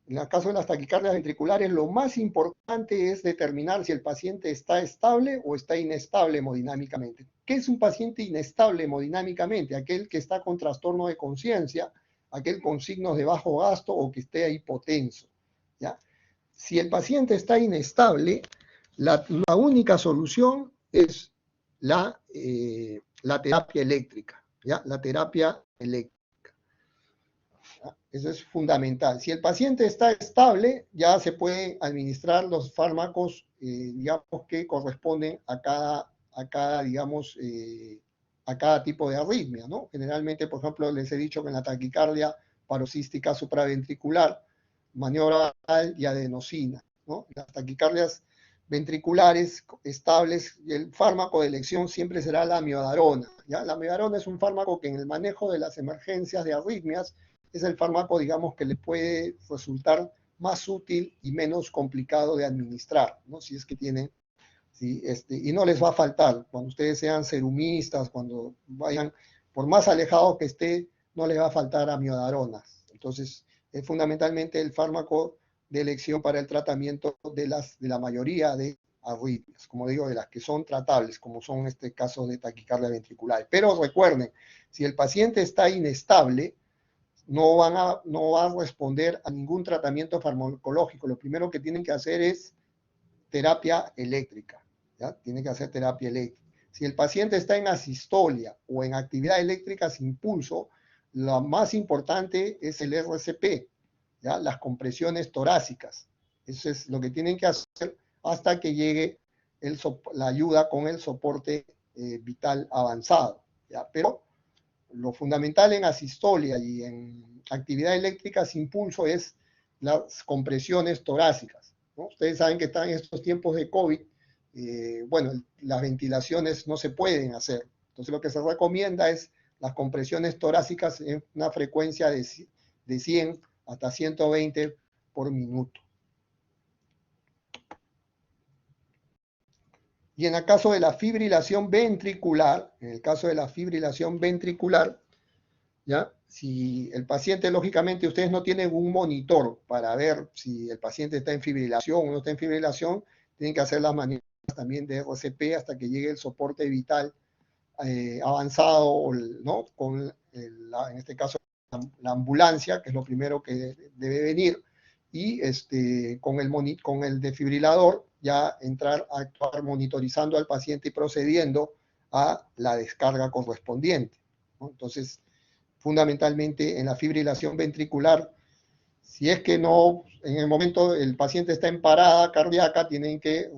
en el caso de las taquicardias ventriculares, lo más importante es determinar si el paciente está estable o está inestable hemodinámicamente. ¿Qué es un paciente inestable hemodinámicamente? Aquel que está con trastorno de conciencia, aquel con signos de bajo gasto o que esté hipotenso, ¿ya? Si el paciente está inestable, la única solución es la terapia eléctrica, ¿ya? La terapia eléctrica. Eso es fundamental. Si el paciente está estable, ya se pueden administrar los fármacos, digamos, que corresponden a cada digamos, a cada tipo de arritmia, ¿no? Generalmente, por ejemplo, les he dicho que en la taquicardia paroxística supraventricular, maniobra y adenosina, ¿no? Las taquicardias ventriculares estables, el fármaco de elección siempre será la amiodarona, ¿ya? La amiodarona es un fármaco que en el manejo de las emergencias de arritmias es el fármaco, digamos, que le puede resultar más útil y menos complicado de administrar, ¿no? Si es que tienen, ¿sí? Y no les va a faltar, cuando ustedes sean serumistas, cuando vayan, por más alejados que esté, no les va a faltar amiodaronas. Entonces, es fundamentalmente el fármaco de elección para el tratamiento de la mayoría de arritmias, como digo, de las que son tratables, como son este caso de taquicardia ventricular. Pero recuerden, si el paciente está inestable, no va a responder a ningún tratamiento farmacológico. Lo primero que tienen que hacer es terapia eléctrica, ¿ya? Tienen que hacer terapia eléctrica. Si el paciente está en asistolia o en actividad eléctrica sin pulso, lo más importante es el RCP, ¿ya? Las compresiones torácicas. Eso es lo que tienen que hacer hasta que llegue la ayuda con el soporte vital avanzado, ¿ya? Pero lo fundamental en asistolia y en actividad eléctrica sin pulso es las compresiones torácicas, ¿no? Ustedes saben que están en estos tiempos de COVID, bueno, las ventilaciones no se pueden hacer. Entonces lo que se recomienda es las compresiones torácicas en una frecuencia de 100 hasta 120 por minuto. Y en el caso de la fibrilación ventricular, ¿ya? Si el paciente, lógicamente, ustedes no tienen un monitor para ver si el paciente está en fibrilación o no está en fibrilación, tienen que hacer las maniobras también de RCP hasta que llegue el soporte vital avanzado, ¿no? Con en este caso la ambulancia, que es lo primero que debe venir, y con el desfibrilador ya entrar a actuar monitorizando al paciente y procediendo a la descarga correspondiente, ¿no? Entonces, fundamentalmente en la fibrilación ventricular, si es que no, en el momento el paciente está en parada cardíaca, tienen que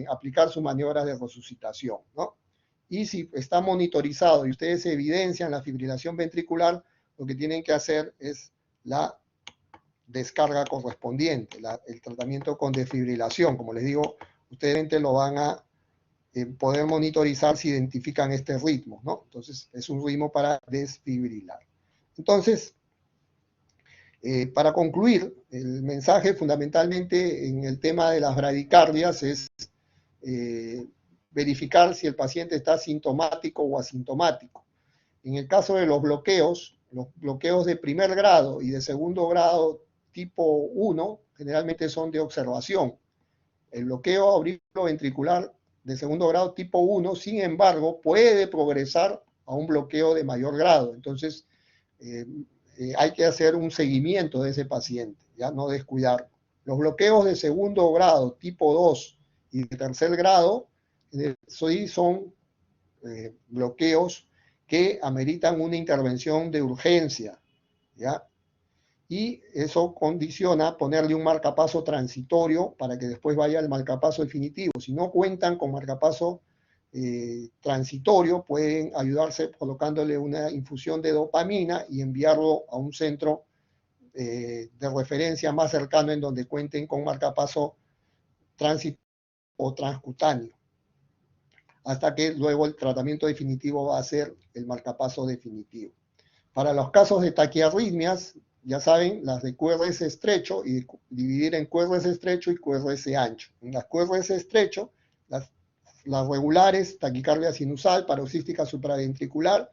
aplicar sus maniobras de resucitación, ¿no? Y si está monitorizado y ustedes evidencian la fibrilación ventricular, lo que tienen que hacer es la descarga correspondiente, el tratamiento con desfibrilación. Como les digo, ustedes lo van a poder monitorizar si identifican este ritmo, ¿no? Entonces, es un ritmo para desfibrilar. Entonces, para concluir, el mensaje fundamentalmente en el tema de las bradicardias es verificar si el paciente está sintomático o asintomático. En el caso de los bloqueos de primer grado y de segundo grado tipo 1 generalmente son de observación. El bloqueo auriculoventricular de segundo grado tipo 1, sin embargo, puede progresar a un bloqueo de mayor grado. Entonces, hay que hacer un seguimiento de ese paciente, ya no descuidar. Los bloqueos de segundo grado tipo 2 y de tercer grado son bloqueos que ameritan una intervención de urgencia, ¿ya? Y eso condiciona ponerle un marcapaso transitorio para que después vaya al marcapaso definitivo. Si no cuentan con marcapaso transitorio, pueden ayudarse colocándole una infusión de dopamina y enviarlo a un centro de referencia más cercano en donde cuenten con marcapaso transitorio o transcutáneo, hasta que luego el tratamiento definitivo va a ser el marcapaso definitivo. Para los casos de taquiarritmias, ya saben, las de QRS estrecho y dividir en QRS estrecho y QRS ancho. En las QRS estrecho, las regulares, taquicardia sinusal, paroxística supraventricular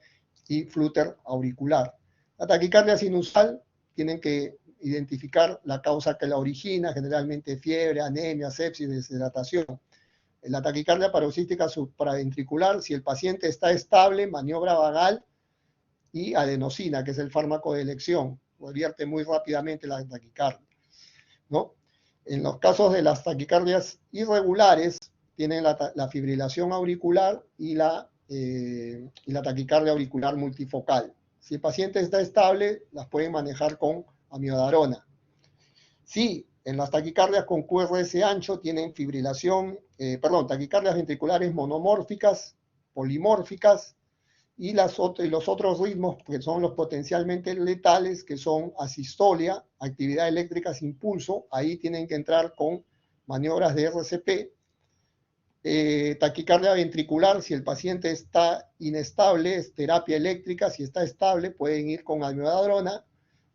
y flúter auricular. La taquicardia sinusal tienen que identificar la causa que la origina, generalmente fiebre, anemia, sepsis, deshidratación. En la taquicardia paroxística supraventricular, si el paciente está estable, maniobra vagal y adenosina, que es el fármaco de elección, revierte muy rápidamente la taquicardia, ¿no? En los casos de las taquicardias irregulares, tienen la fibrilación auricular y la taquicardia auricular multifocal. Si el paciente está estable, las pueden manejar con amiodarona. Si en las taquicardias con QRS ancho tienen taquicardias ventriculares monomórficas, polimórficas, y los otros ritmos que son los potencialmente letales, que son asistolia, actividad eléctrica sin pulso, ahí tienen que entrar con maniobras de RCP. Taquicardia ventricular, si el paciente está inestable, es terapia eléctrica. Si está estable, pueden ir con amiodarona.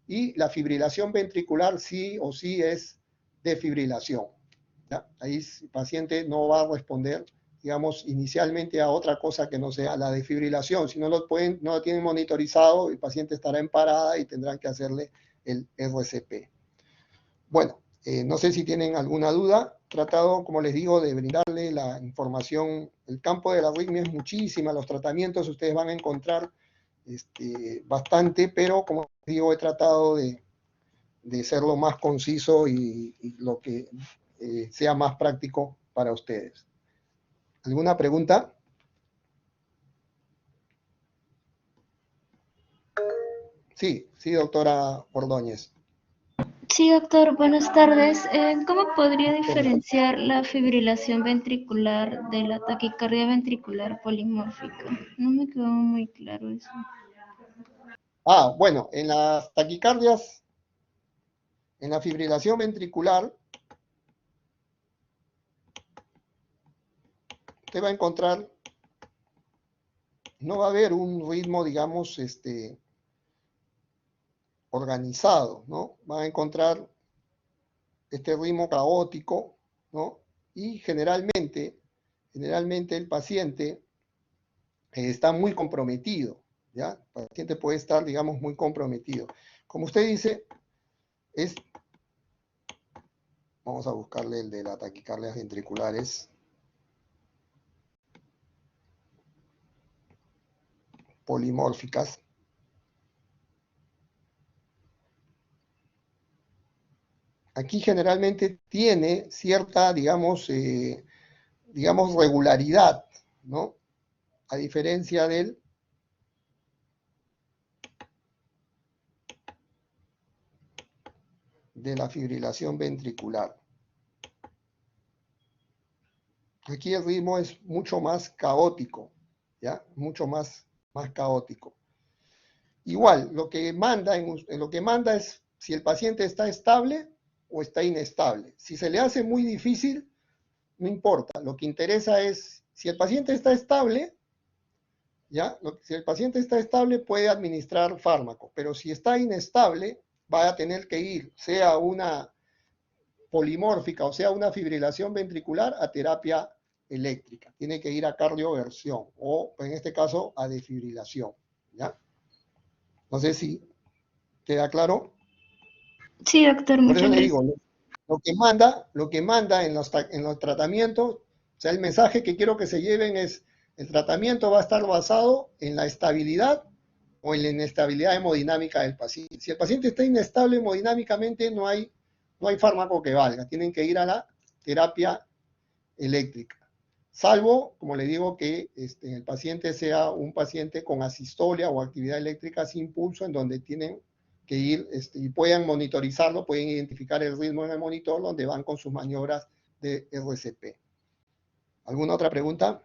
Y la fibrilación ventricular sí o sí es defibrilación, ¿ya? Ahí el paciente no va a responder, digamos, inicialmente a otra cosa que no sea la defibrilación. Si no lo tienen monitorizado, el paciente estará en parada y tendrán que hacerle el RCP. Bueno, no sé si tienen alguna duda. Tratado, como les digo, de brindarle la información. El campo de la arritmia es muchísima, los tratamientos ustedes van a encontrar bastante, pero como les digo, he tratado de ser lo más conciso y lo que sea más práctico para ustedes. ¿Alguna pregunta? Sí, doctora Ordóñez. Sí, doctor, buenas tardes. ¿Cómo podría diferenciar la fibrilación ventricular de la taquicardia ventricular polimórfica? No me quedó muy claro eso. Bueno, en las taquicardias, en la fibrilación ventricular, usted va a encontrar, no va a haber un ritmo, digamos, organizado, ¿no? Va a encontrar este ritmo caótico, ¿no? Y generalmente el paciente está muy comprometido, ¿ya? El paciente puede estar, digamos, muy comprometido. Como usted dice, vamos a buscarle el de las taquicardias ventriculares polimórficas. Aquí generalmente tiene cierta, digamos, regularidad, ¿no? A diferencia de la fibrilación ventricular. Aquí el ritmo es mucho más caótico, ¿ya? Mucho más caótico. Igual, lo que manda es si el paciente está estable o está inestable. Si se le hace muy difícil, no importa. Lo que interesa es Si el paciente está estable, ¿ya? Si el paciente está estable, puede administrar fármaco, pero si está inestable, va a tener que ir, sea una polimórfica o sea una fibrilación ventricular, a terapia eléctrica. Tiene que ir a cardioversión o, en este caso, a desfibrilación, ¿ya? No sé si queda claro. Sí, doctor, Por eso muchas le gracias. digo, lo que manda en los tratamientos, o sea, el mensaje que quiero que se lleven es, el tratamiento va a estar basado en la estabilidad o en la inestabilidad hemodinámica del paciente. Si el paciente está inestable hemodinámicamente, no hay fármaco que valga, tienen que ir a la terapia eléctrica. Salvo, como le digo, que el paciente sea un paciente con asistolia o actividad eléctrica sin pulso, en donde tienen que ir y puedan monitorizarlo, pueden identificar el ritmo en el monitor, donde van con sus maniobras de RCP. ¿Alguna otra pregunta?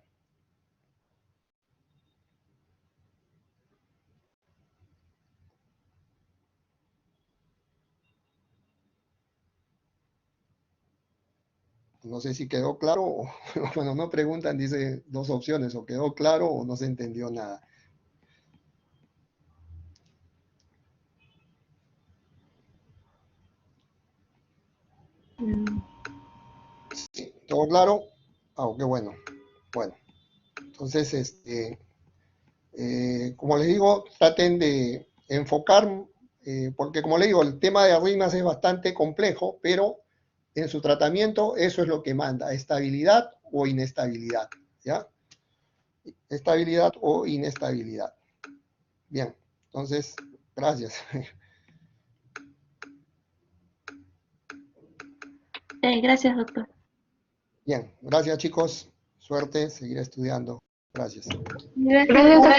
No sé si quedó claro, o cuando no preguntan dice dos opciones, o quedó claro o no se entendió nada. ¿Sí? ¿Todo claro? Ah, qué bueno. Bueno, entonces, como les digo, traten de enfocar, porque como les digo, el tema de arritmias es bastante complejo, pero en su tratamiento eso es lo que manda, estabilidad o inestabilidad, ¿ya? Estabilidad o inestabilidad. Bien, entonces, gracias. Gracias, doctor. Bien, gracias chicos, suerte, seguir estudiando. Gracias. Gracias, doctor.